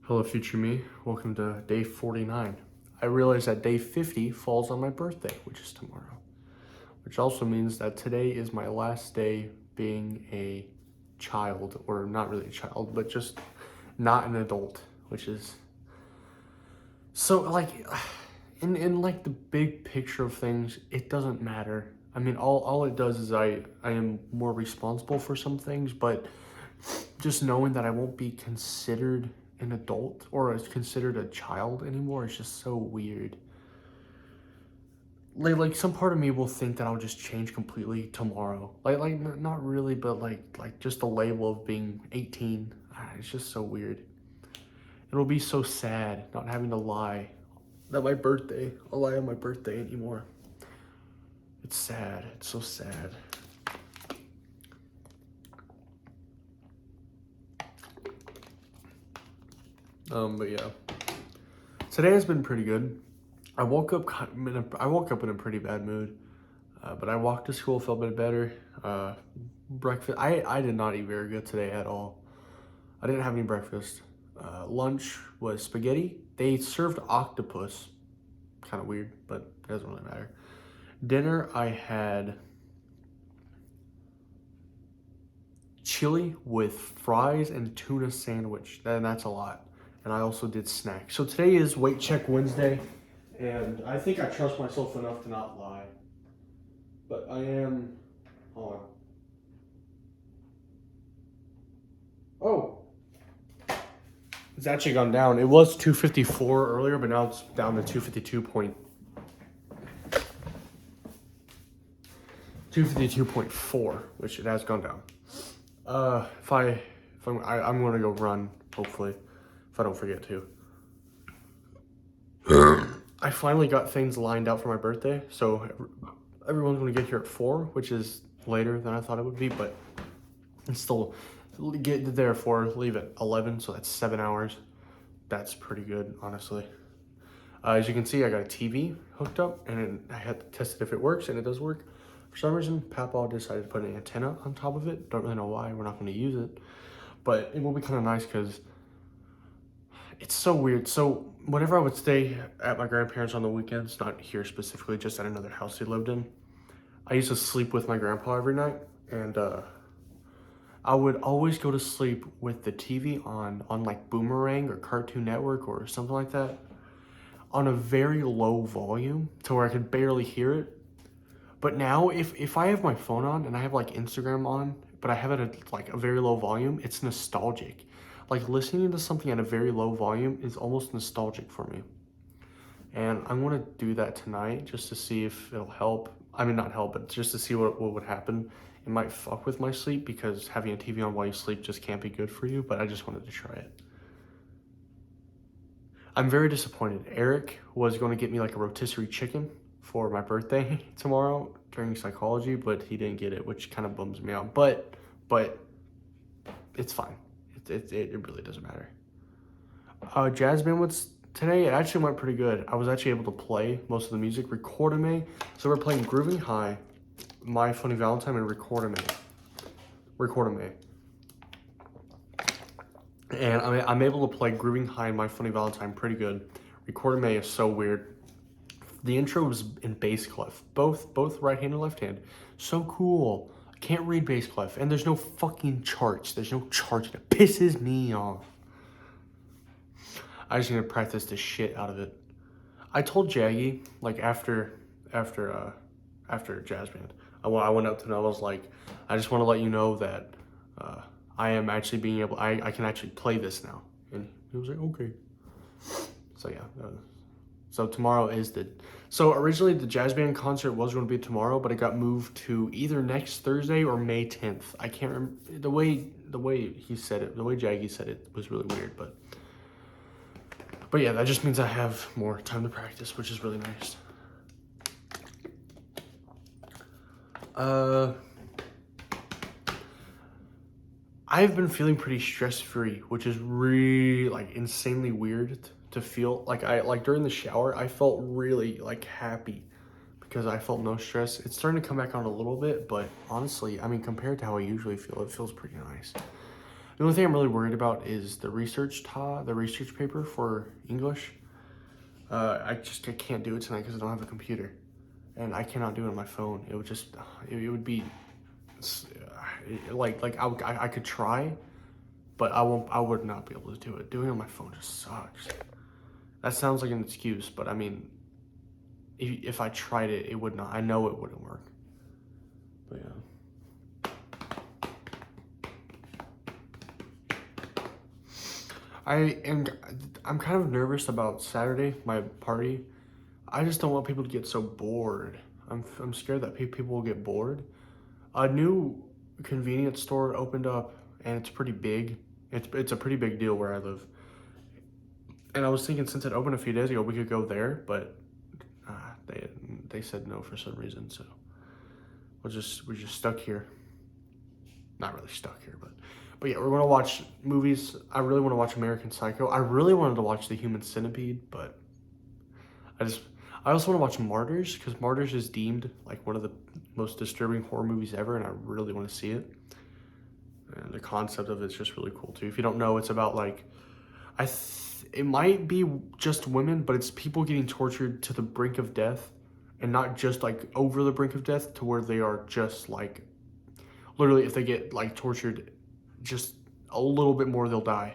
Hello, future me. Welcome to day 49. I realize that day 50 falls on my birthday, which is tomorrow. Which also means that today is my last day being a child, or not really a child, but just not an adult, which is so like in like the big picture of things, it doesn't matter. I mean, all it does is I am more responsible for some things, but just knowing that I won't be considered an adult or as considered a child anymore is just so weird. Like some part of me will think that I'll just change completely tomorrow. Not really, but like just the label of being 18. It's just so weird. It'll be so sad not having to lie I'll lie on my birthday anymore. It's sad. It's so sad. But yeah, today has been pretty good. I woke up in a pretty bad mood, but I walked to school, felt a bit better. Breakfast, I did not eat very good today at all. I didn't have any breakfast. Lunch was spaghetti. They served octopus, kind of weird, but it doesn't really matter. Dinner, I had chili with fries and tuna sandwich, and that's a lot. And I also did snacks. So today is Weight Check Wednesday, and I think I trust myself enough to not lie. But I am, hold on. Oh, it's actually gone down. It was 254 earlier, but now it's down to 252.4, which it has gone down. I'm gonna go run, hopefully, if I don't forget to. I finally got things lined out for my birthday, so everyone's gonna get here at 4, which is later than I thought it would be, but it's still get there at 4, leave at 11, so that's 7 hours. That's pretty good, honestly. As you can see, I got a TV hooked up, and I had to test it if it works, and it does work. For some reason, Papa decided to put an antenna on top of it. Don't really know why. We're not going to use it, but it will be kind of nice because it's so weird. So whenever I would stay at my grandparents on the weekends, not here specifically, just at another house they lived in, I used to sleep with my grandpa every night, and I would always go to sleep with the TV on like Boomerang or Cartoon Network or something like that, on a very low volume to where I could barely hear it. But now if I have my phone on and I have like Instagram on, but I have it at like a very low volume, it's nostalgic. Like listening to something at a very low volume is almost nostalgic for me. And I'm gonna do that tonight just to see if it'll help. I mean, not help, but just to see what would happen. It might fuck with my sleep because having a TV on while you sleep just can't be good for you, but I just wanted to try it. I'm very disappointed. Eric was going to get me like a rotisserie chicken for my birthday tomorrow during psychology, but he didn't get it, which kind of bums me out. But it's fine. It really doesn't matter. Jazz band was today. It actually went pretty good. I was actually able to play most of the music. Recordame. So we're playing Grooving High, My Funny Valentine, and Recordame. And I'm able to play Grooving High and My Funny Valentine pretty good. Recordame is so weird. The intro was in bass clef, both right hand and left hand. So cool. I can't read bass clef, and there's no fucking charts. There's no charts. It pisses me off. I just need to practice the shit out of it. I told Jaggy like after jazz band, I went up to him. I was like, I just want to let you know that I am actually being able. I can actually play this now, and he was like, okay. So yeah. So tomorrow is so originally the jazz band concert was going to be tomorrow, but it got moved to either next Thursday or May 10th. I can't remember the way he said it, the way Jaggy said it was really weird, but yeah, that just means I have more time to practice, which is really nice. I've been feeling pretty stress-free, which is really like insanely weird to feel. Like during the shower, I felt really like happy because I felt no stress. It's starting to come back on a little bit, but honestly, I mean, compared to how I usually feel, it feels pretty nice. The only thing I'm really worried about is the the research paper for English. I can't do it tonight because I don't have a computer, and I cannot do it on my phone. It would just it would be I could try, but I would not be able to do it. Doing it on my phone just sucks. That sounds like an excuse, but I mean, if I tried it, it would not. I know it wouldn't work. But yeah. I am. I'm kind of nervous about Saturday, my party. I just don't want people to get so bored. I'm scared that people will get bored. A new convenience store opened up, and it's pretty big. It's a pretty big deal where I live. And I was thinking since it opened a few days ago, we could go there, but uh, they they said no for some reason. So we're just stuck here. Not really stuck here, but yeah, we're gonna watch movies. I really want to watch American Psycho. I really wanted to watch The Human Centipede, but I just I also want to watch Martyrs because Martyrs is deemed like one of the most disturbing horror movies ever, and I really want to see it. And the concept of it's just really cool too. If you don't know, it's about like it might be just women, but it's people getting tortured to the brink of death, and not just like over the brink of death to where they are just like literally if they get like tortured just a little bit more they'll die,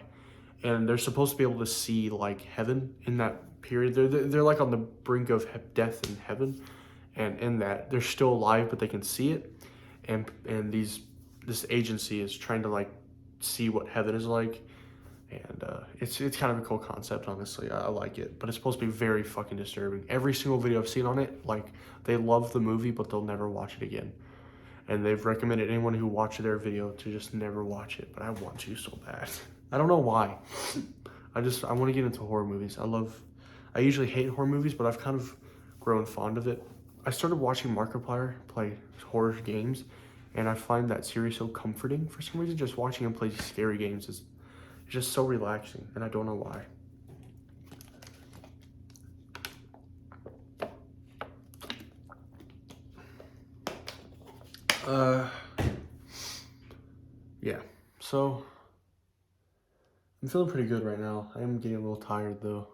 and they're supposed to be able to see like heaven in that period. They're like on the brink of death in heaven, and in that they're still alive but they can see it, and this agency is trying to like see what heaven is like, and it's kind of a cool concept. Honestly, I like it, but it's supposed to be very fucking disturbing. Every single video I've seen on it, like they love the movie but they'll never watch it again, and they've recommended anyone who watched their video to just never watch it, but I want to so bad. I don't know why. I want to get into horror movies. I usually hate horror movies, but I've kind of grown fond of it. I started watching Markiplier play horror games, and I find that series so comforting for some reason. Just watching him play scary games is just so relaxing, and I don't know why. Yeah, so I'm feeling pretty good right now. I am getting a little tired though.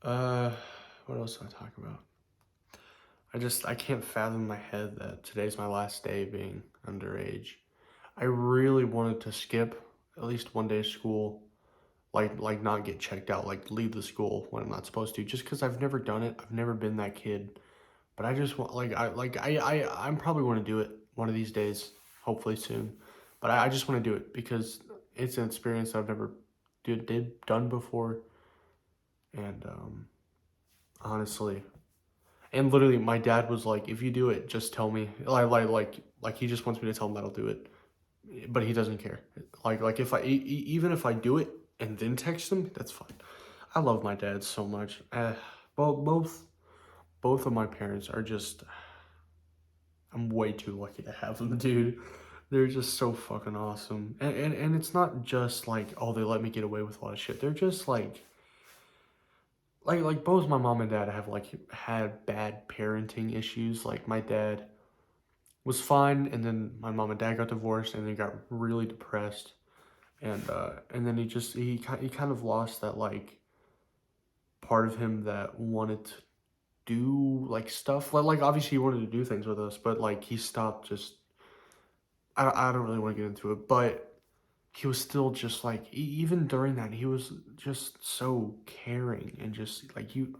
What else do I talk about? I can't fathom in my head that today's my last day being underage. I really wanted to skip at least one day of school, like not get checked out, like leave the school when I'm not supposed to, just because I've never done it. I've never been that kid. But I just want I'm probably going to do it one of these days, hopefully soon. But I just want to do it because it's an experience I've never done before, and honestly, and literally, my dad was like, "If you do it, just tell me." Like he just wants me to tell him that I'll do it, but he doesn't care. Like if even if I do it and then text him, that's fine. I love my dad so much. Both of my parents are just. I'm way too lucky to have them, dude. They're just so fucking awesome, and it's not just like, oh, they let me get away with a lot of shit. They're just like both my mom and dad have like had bad parenting issues. Like my dad was fine, and then my mom and dad got divorced, and they got really depressed, and then he kind of lost that like part of him that wanted to do like stuff. Like obviously he wanted to do things with us, but like he stopped just. I don't really want to get into it, but he was still just like even during that he was just so caring and just like you.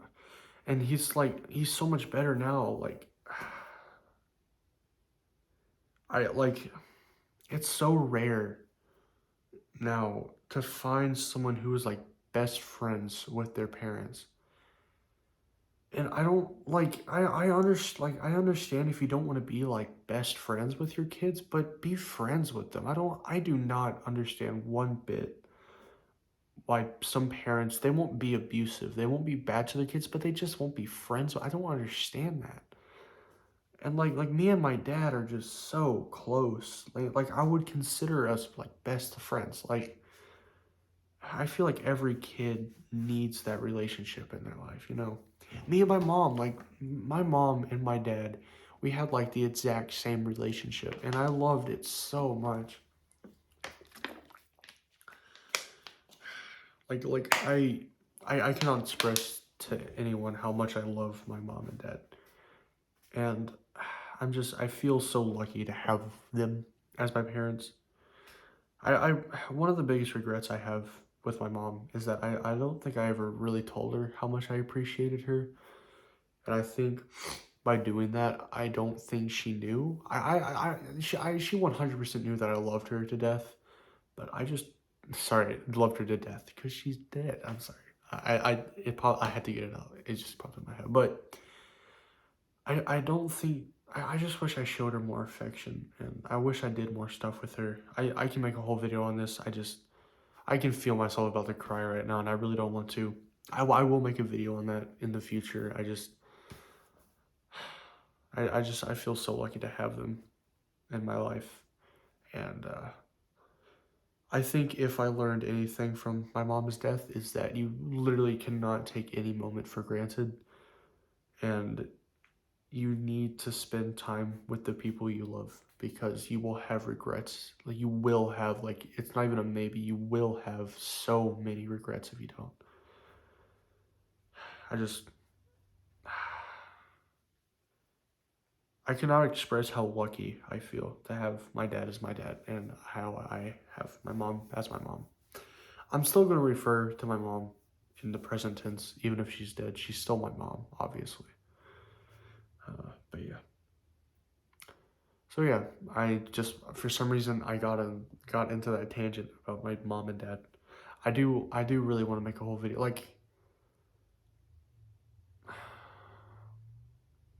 And he's so much better now. Like I like it's so rare now to find someone who is like best friends with their parents. And I don't like I understand if you don't want to be like best friends with your kids, but be friends with them. I do not understand one bit why some parents they won't be abusive. They won't be bad to their kids, but they just won't be friends. I don't understand that. And like me and my dad are just so close. Like I would consider us like best friends. Like I feel like every kid needs that relationship in their life, you know. Me and my mom, like my mom and my dad, we had like the exact same relationship and I loved it so much. I cannot express to anyone how much I love my mom and dad. And I feel so lucky to have them as my parents. I one of the biggest regrets I have with my mom is that I don't think I ever really told her how much I appreciated her. And I think by doing that, I don't think she knew. She 100% knew that I loved her to death, but sorry, loved her to death because she's dead. I'm sorry. I had to get it out. It just popped in my head. But I don't think, I just wish I showed her more affection, and I wish I did more stuff with her. I can make a whole video on this. I can feel myself about to cry right now, and I really don't want to. I will make a video on that in the future. I feel so lucky to have them in my life. And I think if I learned anything from my mom's death is that you literally cannot take any moment for granted. And you need to spend time with the people you love because you will have regrets. Like you will have, like, it's not even a maybe, you will have so many regrets if you don't. I just I cannot express how lucky I feel to have my dad as my dad and how I have my mom as my mom. I'm still going to refer to my mom in the present tense, even if she's dead. She's still my mom, obviously. But yeah. So yeah, I just for some reason I got into that tangent about my mom and dad. I do really want to make a whole video. Like,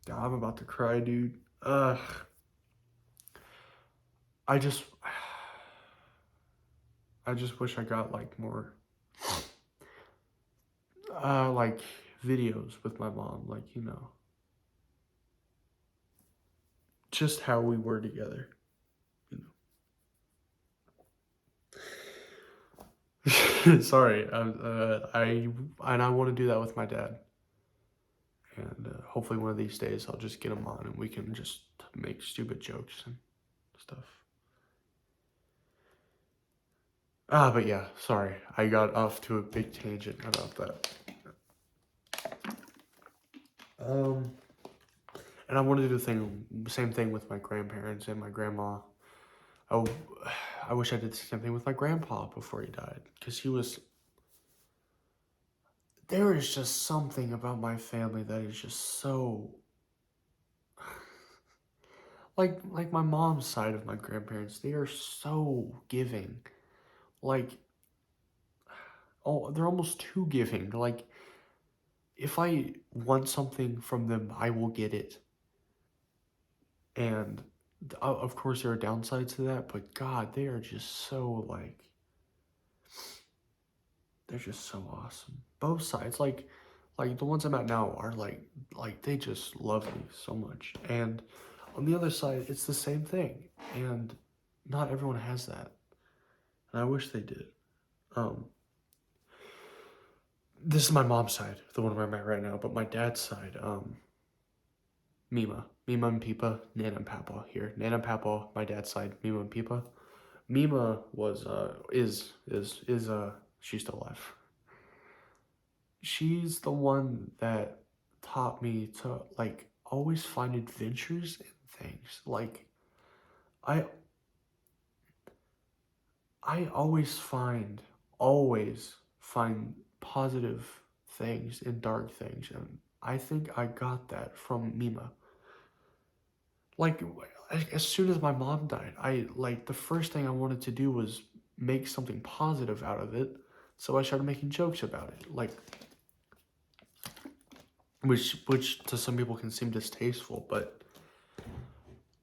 God, I'm about to cry, dude. I just I just wish I got like more like videos with my mom, like, you know, just how we were together, you know. Sorry, I want to do that with my dad, and hopefully one of these days I'll just get him on and we can just make stupid jokes and stuff. But yeah, sorry, I got off to a big tangent about that. And I want to do the same thing with my grandparents and my grandma. Oh, I wish I did the same thing with my grandpa before he died, because there is just something about my family that is just so, like my mom's side of my grandparents, they are so giving. Like, oh, they're almost too giving. Like, if I want something from them, I will get it. And of course there are downsides to that, but God, they are just so like, they're just so awesome. Both sides, like the ones I'm at now are like they just love me so much. And on the other side, it's the same thing. And not everyone has that. And I wish they did. This is my mom's side, the one where I'm at right now, but my dad's side, Mima and Pipa, Nana and Papa here. Nana and Papa, my dad's side, Mima and Pipa. Mima was she's still alive. She's the one that taught me to like always find adventures in things. Like I I always find positive things in dark things, and I think I got that from Mima. Like, as soon as my mom died, the first thing I wanted to do was make something positive out of it, so I started making jokes about it, like, which to some people can seem distasteful, but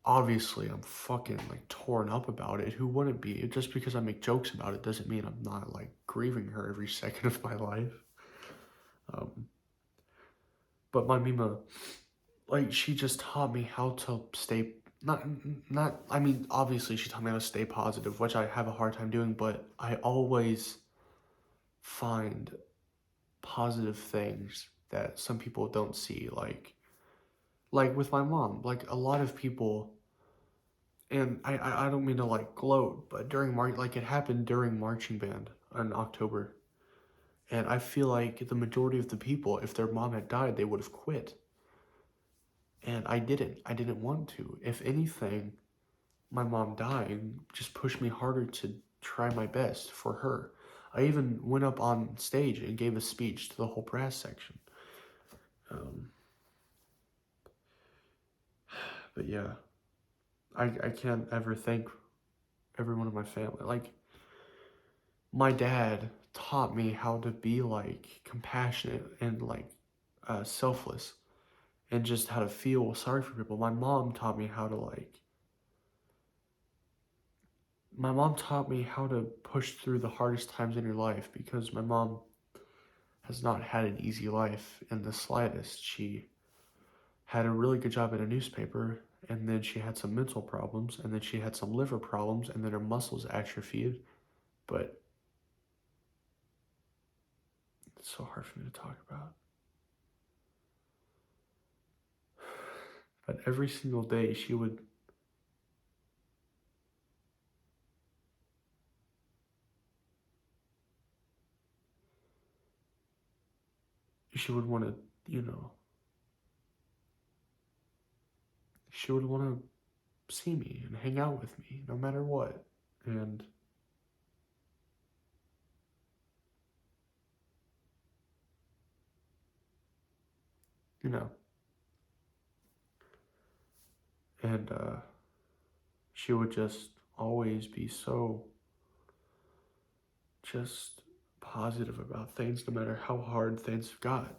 obviously I'm fucking like torn up about it. Who wouldn't be? Just because I make jokes about it doesn't mean I'm not like grieving her every second of my life. But my Mima, like, she just taught me how to stay not I mean, obviously she taught me how to stay positive, which I have a hard time doing, but I always find positive things that some people don't see, like with my mom. Like, a lot of people, and I don't mean to like gloat, but during it happened during marching band in October. And I feel like the majority of the people, if their mom had died, they would have quit. And I didn't. I didn't want to. If anything, my mom dying just pushed me harder to try my best for her. I even went up on stage and gave a speech to the whole brass section. Um, but yeah, I can't ever thank everyone in my family. Like, my dad taught me how to be like compassionate and like selfless and just how to feel sorry for people. My mom taught me how to push through the hardest times in your life because my mom has not had an easy life in the slightest. She had a really good job at a newspaper, and then she had some mental problems, and then she had some liver problems, and then her muscles atrophied. But it's so hard for me to talk about. But every single day she would want to, you know, she would want to see me and hang out with me no matter what. And, you know, and she would just always be so just positive about things no matter how hard things got.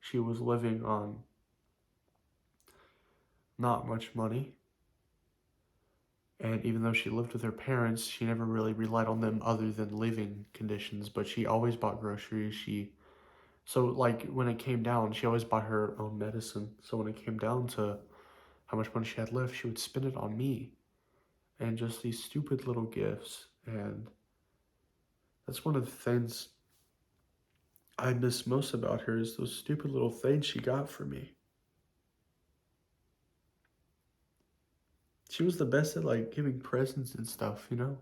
She was living on not much money. And even though she lived with her parents, she never really relied on them other than living conditions. But she always bought groceries. So like when it came down, she always bought her own medicine. So when it came down to how much money she had left, she would spend it on me and just these stupid little gifts. And that's one of the things I miss most about her is those stupid little things she got for me. She was the best at like giving presents and stuff, you know?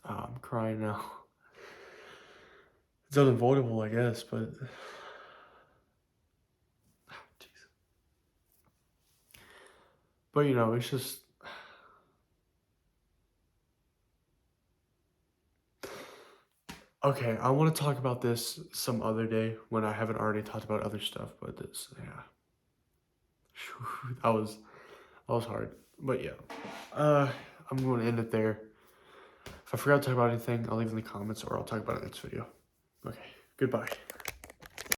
I'm crying now. It's unavoidable, I guess, but jeez. But you know, it's just okay. I want to talk about this some other day when I haven't already talked about other stuff. But this, yeah, that was hard. But yeah, uh, I'm going to end it there. If I forgot to talk about anything, I'll leave in the comments or I'll talk about it in the next video. Okay, goodbye.